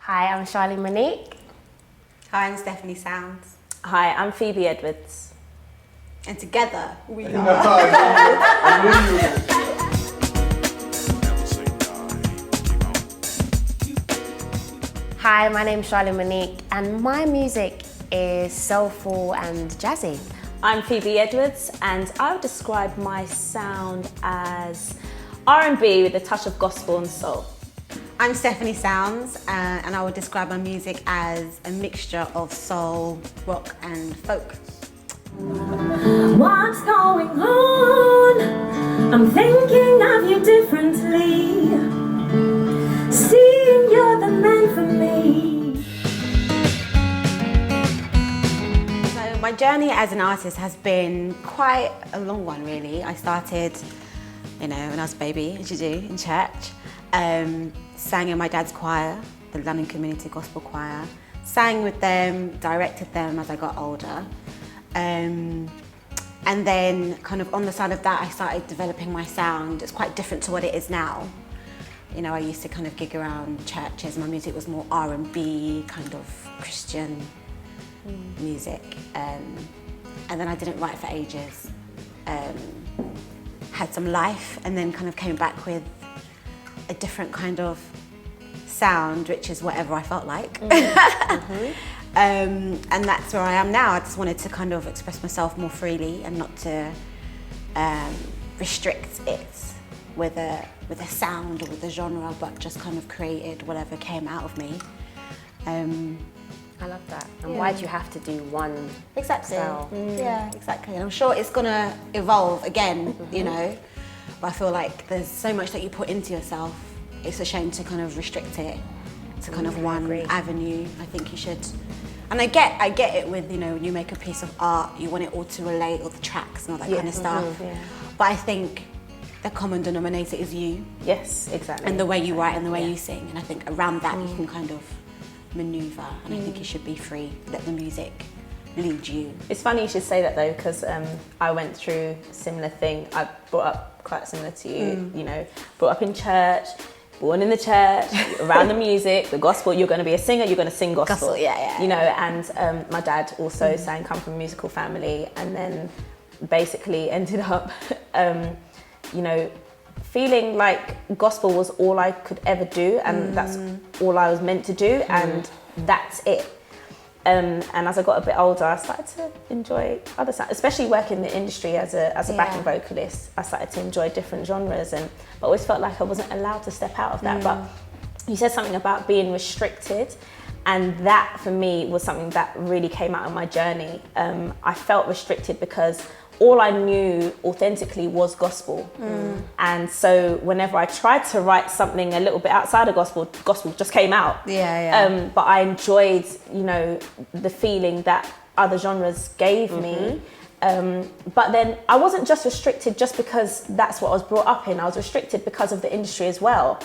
Hi, I'm Charlie Monique. Hi, I'm Stephanie Sounds. Hi, I'm Phoebe Edwards. And together we are. Hi, my name's Charlie Monique, and my music is soulful and jazzy. I'm Phoebe Edwards, and I would describe my sound as R&B with a touch of gospel and soul. I'm Stephanie Sounds, and I would describe my music as a mixture of soul, rock, and folk. What's going on? I'm thinking of you differently. Seeing you're the man for me. So my journey as an artist has been quite a long one, really. I started, when I was a baby, as you do, in church. Sang in my dad's choir, the London Community Gospel Choir. Sang with them, directed them as I got older. And then kind of on the side of that, I started developing my sound. It's quite different to what it is now. I used to kind of gig around churches. My music was more R&B, kind of Christian music. And then I didn't write for ages. Had some life and then kind of came back with a different kind of sound, which is whatever I felt like. And that's where I am now. I just wanted to kind of express myself more freely and not to restrict it with a sound or with a genre, but just kind of created whatever came out of me. I love that. And why do you have to do one Exactly. style? Yeah, exactly. And I'm sure it's gonna evolve again, but I feel like there's so much that you put into yourself. It's a shame to kind of restrict it to kind of one avenue. I think you should, and I get it with, when you make a piece of art, you want it all to relate, all the tracks and all that kind of stuff. But I think the common denominator is you. Yes, exactly. And the way you write and the way you sing. And I think around that you can kind of maneuver, and I think you should be free, let the music lead you. It's funny you should say that though, because I went through a similar thing. I brought up quite similar to you, brought up in church, born in the church, around the music, the gospel. You're going to be a singer, you're going to sing gospel. And my dad also sang, come from a musical family, and then basically ended up, feeling like gospel was all I could ever do, and that's all I was meant to do, and that's it. And as I got a bit older, I started to enjoy other sounds, especially working in the industry as a backing vocalist. I started to enjoy different genres, but I always felt like I wasn't allowed to step out of that. But you said something about being restricted, and that for me was something that really came out of my journey. I felt restricted because all I knew authentically was gospel. And so whenever I tried to write something a little bit outside of gospel just came out. But I enjoyed, the feeling that other genres gave me. But then I wasn't just restricted just because that's what I was brought up in. I was restricted because of the industry as well.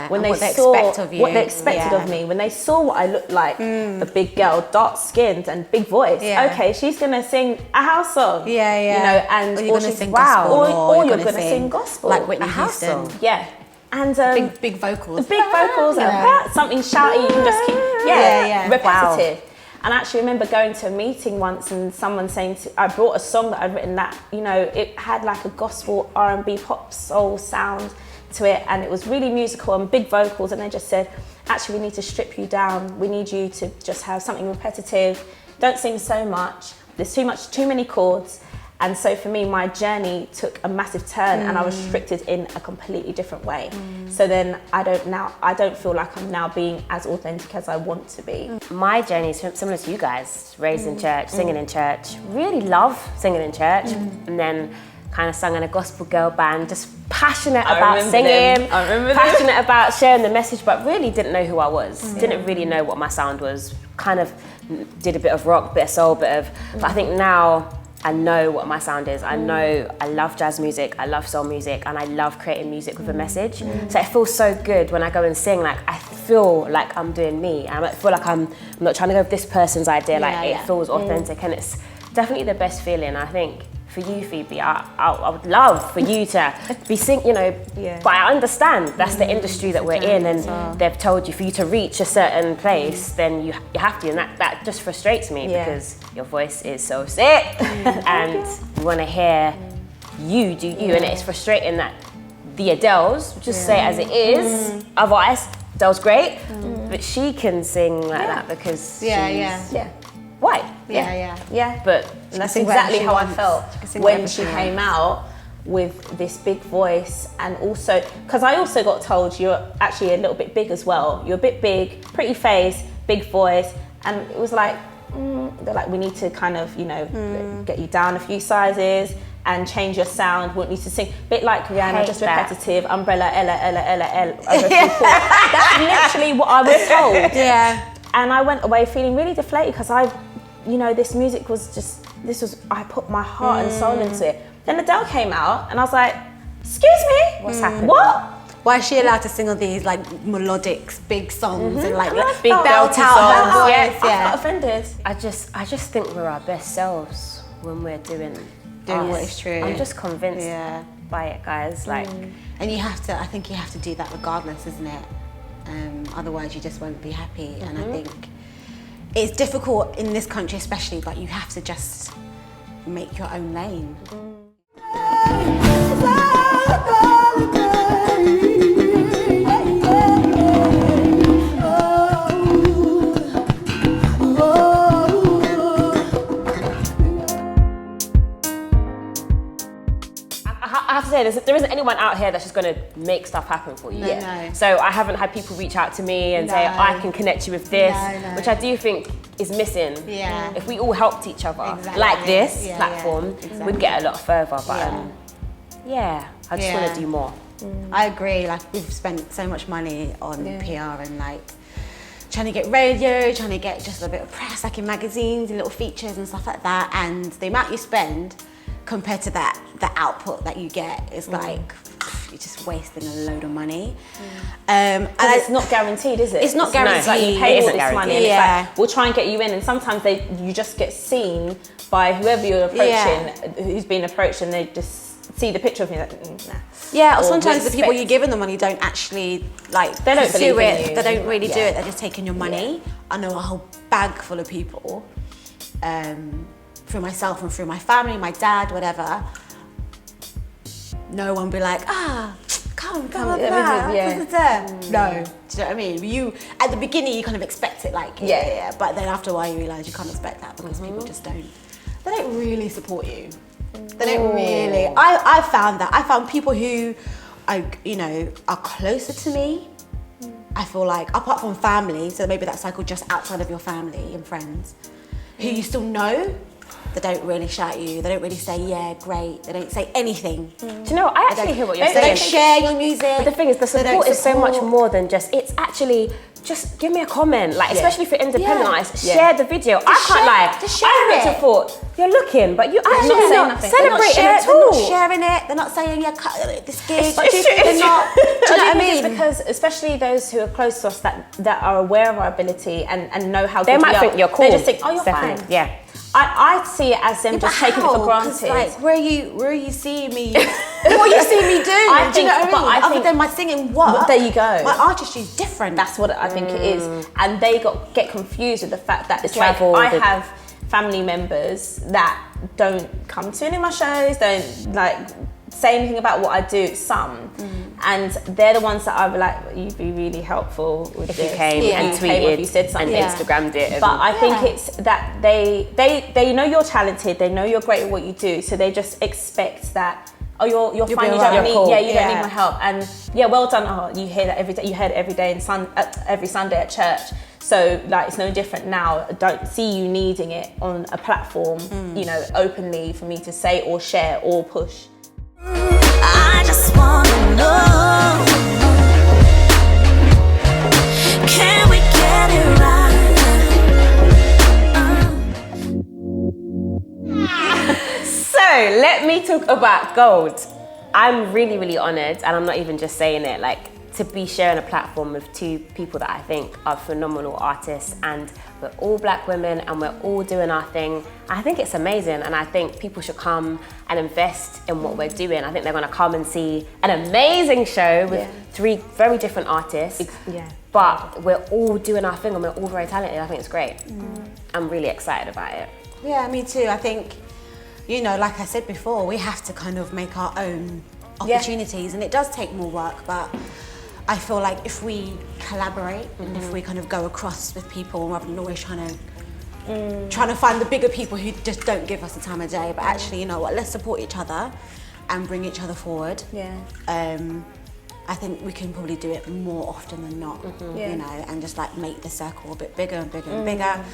When they saw what they expected of me, when they saw what I looked like, a big girl, dark skinned and big voice. Okay, she's gonna sing a house song. And or you're gonna sing gospel, or you're gonna sing gospel, like Whitney a house Houston. song. And Big vocals. big vocals and something shouty. You can just keep repetitive. And I actually remember going to a meeting once and someone saying, I brought a song that I'd written that, it had like a gospel R&B pop soul sound to it, and it was really musical and big vocals, and they just said, actually we need to strip you down. We need you to just have something repetitive. Don't sing so much. There's too many chords. And so for me, my journey took a massive turn and I was restricted in a completely different way. So then I don't feel like I'm now being as authentic as I want to be. My journey is similar to you guys, raised in church, singing in church, really love singing in church, and then kind of sung in a gospel girl band, just passionate about singing, passionate about sharing the message, but really didn't know who I was, didn't really know what my sound was, kind of did a bit of rock, bit of soul, but I think now I know what my sound is. I know I love jazz music, I love soul music, and I love creating music with a message. So it feels so good when I go and sing, like I feel like I'm doing me. I feel like I'm not trying to go with this person's idea, it feels authentic, and it's definitely the best feeling. I think for you, Phoebe, I would love for you to be you know, but I understand that's the industry that we're in, and they've told you for you to reach a certain place, then you have to, and that just frustrates me because your voice is so sick, and you want to hear you do you, and it's frustrating that the Adele's, just say it as it is, her voice, Adele's great, but she can sing like that because she's white. Yeah. But that's sing exactly whatever she how I wants. felt She can sing when whatever she she came out with this big voice, and also because I also got told you're actually a little bit big as well. You're a bit big, pretty face, big voice, and it was like they're like, we need to kind of, you know, get you down a few sizes and change your sound. Want you to sing a bit like Rihanna, just repetitive, umbrella, Ella, over a few chords. That's literally what I was told. Yeah. And I went away feeling really deflated because you know, this music was just, I put my heart and soul into it. Then Adele came out and I was like, excuse me? What's happening? What? Why is she allowed to sing all these like melodic, big songs and like Big belt belty out her songs. voice? I got offended. I just think we're our best selves when we're doing what is true. I'm just convinced by it, guys. Like, And you have to, I think you have to do that regardless, isn't it? Otherwise you just won't be happy. And I think it's difficult in this country especially, but you have to just make your own lane. I have to say, there isn't anyone out here that's just going to make stuff happen for you. No. So I haven't had people reach out to me and say, I can connect you with this, which I do think is missing. Yeah. If we all helped each other, Exactly. like this Yeah, platform, exactly. we'd get a lot further. But I just want to do more. I agree, like we've spent so much money on PR and like trying to get radio, trying to get just a bit of press, like in magazines and little features and stuff like that, and the amount you spend compared to the output that you get is like, you're just wasting a load of money. And it's not guaranteed, is it? It's not guaranteed. It's like you It pay all isn't this money and guaranteed. it's like, we'll try and get you in, and sometimes you just get seen by whoever you're approaching, who's being approached, and they just see the picture of you like, nah. Yeah, or Or sometimes we the people expect- you're giving the money don't actually like They don't pursue believe in it. you. They don't really do it. They're just taking your money. I know a whole bag full of people, through myself and through my family, my dad, whatever. No one be like, come, yeah. No, do you know what I mean? You at the beginning you kind of expect it, like but then after a while you realise you can't expect that because people just don't. They don't really support you. They don't really. I found that. I found people who, are closer to me. I feel like, apart from family, so maybe that cycle just outside of your family and friends, who you still know, they don't really shout you. They don't really say, yeah, great. They don't say anything. Do you know, I actually hear what you're They saying. don't share your music. But the thing is, the They don't support is so much support. more than just, just give me a comment. Like, especially for independent Yeah. artists, share the video. I can't share- lie. just share I looked it. and thought, you're looking, but you not actually saying not nothing. celebrating at They're all. not sharing it. They're not saying, yeah, cut this gig. It's They're not. Do you know what I It's mean? because especially those who are close to us that are aware of our ability and know how They good might we are, think you're cool. They just think, oh, you're Definitely. fine. Yeah. I see it as them just taking it for granted. Like, where are you seeing me? What are you seeing me do? I Do you know think- what I but mean? I Other think- than my singing, what? There you go. My artistry is different. That's what I think it is, and they get confused with the fact that it's like travel, I the- have family members that don't come to any of my shows, don't like say anything about what I do. And they're the ones that I'd be like, you'd be really helpful with If this. you came Yeah. and If you came or if tweeted you said something. and Instagrammed it. But I think it's that they know you're talented, they know you're great at what you do, so they just expect that, oh, you're fine, be you alright. don't need, You're cool. you don't need my help, and well done. Oh, you hear that every day, you heard it every day every Sunday at church. So like it's no different now. I don't see you needing it on a platform, openly for me to say or share or push. I just wanna know, can we get it right? So let me talk about gold. I'm really, really honoured, and I'm not even just saying it. Like, to be sharing a platform with two people that I think are phenomenal artists, and we're all black women and we're all doing our thing. I think it's amazing, and I think people should come and invest in what we're doing. I think they're going to come and see an amazing show with three very different artists, but we're all doing our thing and we're all very talented. I think it's great. I'm really excited about it. Yeah, me too. I think, you know, like I said before, we have to kind of make our own opportunities, and it does take more work, but I feel like if we collaborate and if we kind of go across with people rather than always trying to find the bigger people who just don't give us the time of day, but actually, you know what, let's support each other and bring each other forward. I think we can probably do it more often than not, you know, and just like make the circle a bit bigger and bigger and bigger.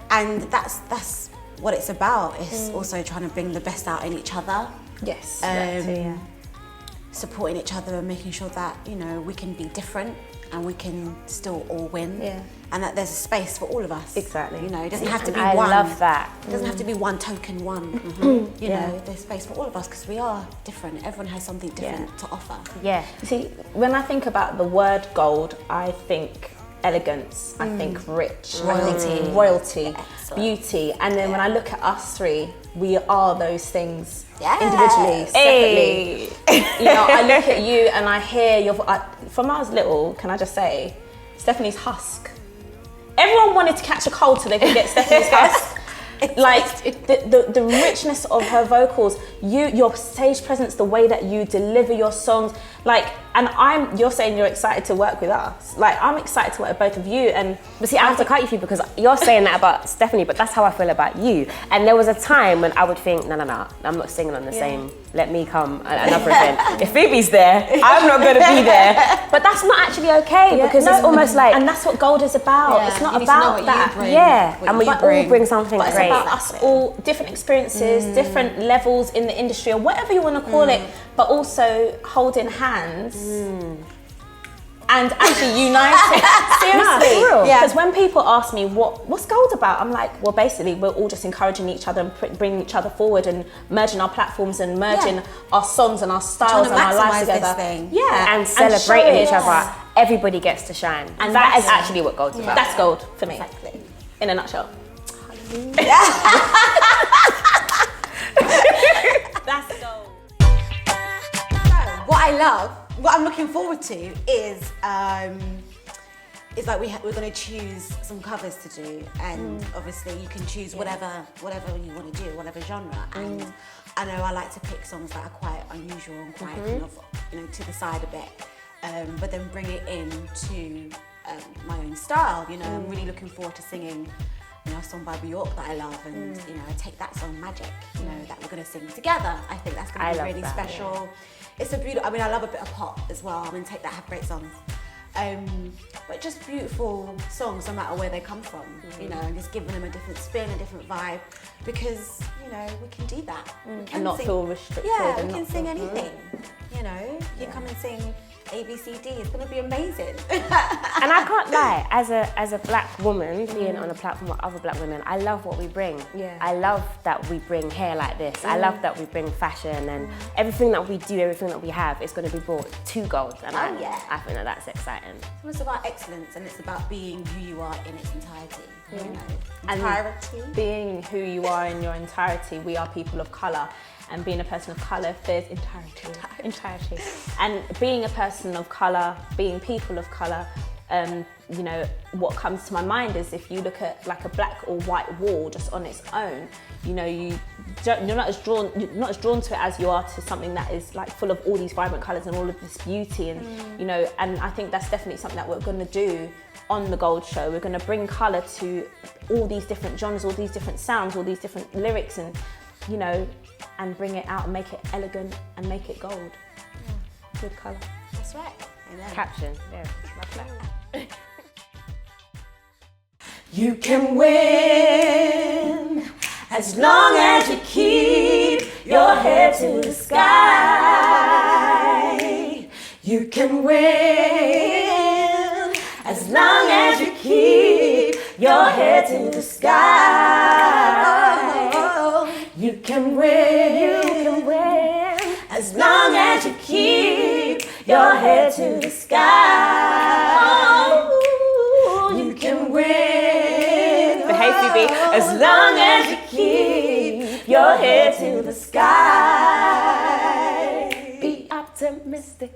And that's what it's about. It's also trying to bring the best out in each other. Yes, supporting each other and making sure that, you know, we can be different and we can still all win. And that there's a space for all of us. Exactly. You know, it doesn't have to be I one. I love that. It doesn't have to be one token one. You know, there's space for all of us because we are different. Everyone has something different to offer. Yeah. See, when I think about the word gold, I think elegance, I think rich, royalty, beauty. And then when I look at us three, we are those things individually, separately. You know, I look at you and I hear your, from I was little, can I just say, Stephanie's husk. Everyone wanted to catch a cold so they could get Stephanie's husk. Like the richness of her vocals, your stage presence, the way that you deliver your songs, like, and you're saying you're excited to work with us. Like, I'm excited to work with both of you. But see, I have to cut you because you're saying that about Stephanie, but that's how I feel about you. And there was a time when I would think, no, I'm not singing on the same, let me come another event. If Phoebe's there, I'm not gonna be there. But that's not actually okay because it's almost like, and that's what gold is about. It's not about that. And we all bring something great. It's about us all, different experiences, different levels in the industry, or whatever you want to call it, but also holding hands and actually uniting. Seriously, because when people ask me what's gold about, I'm like, well, basically we're all just encouraging each other and bringing each other forward and merging our platforms and merging our songs and our styles and our lives together. And celebrating each other. Everybody gets to shine, and that is actually what gold's about. That's gold for me, in a nutshell. That's gold. What I love, what I'm looking forward to is like we're going to choose some covers to do, and obviously you can choose whatever you want to do, whatever genre. And I know I like to pick songs that are quite unusual and quite kind of, you know, to the side a bit, but then bring it into my own style. You know, I'm really looking forward to singing, you know, a song by Bjork that I love, and you know, take that song Magic, you know, that we're going to sing together. I think that's going to be really special. It's a beautiful, I mean, I love a bit of pop as well. I mean, Take That have great songs. But just beautiful songs no matter where they come from, you know, and just giving them a different spin, a different vibe, because, you know, we can do that. And not feel restricted. Yeah, we can sing anything, you know. You come and sing ABCD, it's going to be amazing. And I can't lie, as a black woman being on a platform with other black women, I love what we bring. I love that we bring hair like this. I love that we bring fashion, and everything that we do, everything that we have is going to be brought to gold. And I think that that's exciting. So it's about excellence, and it's about being who you are in its entirety. You know, and being who you are in your entirety. We are people of colour. And being a person of colour, there's entirety. And being a person of colour, being people of colour, you know, what comes to my mind is if you look at like a black or white wall just on its own, you know, you're not as drawn to it as you are to something that is like full of all these vibrant colours and all of this beauty, and you know, and I think that's definitely something that we're going to do on the Gold Show. We're going to bring colour to all these different genres, all these different sounds, all these different lyrics, and you know, and bring it out and make it elegant and make it gold. Good colour. That's right. Amen. Caption. Yeah, love that. You can win as long as you keep your head to the sky. You can win as long as you keep your head to the sky. You can win as long as you keep your head to the sky. sky. You can win. Behave, Phoebe. As long as you keep your head to the sky. Be optimistic.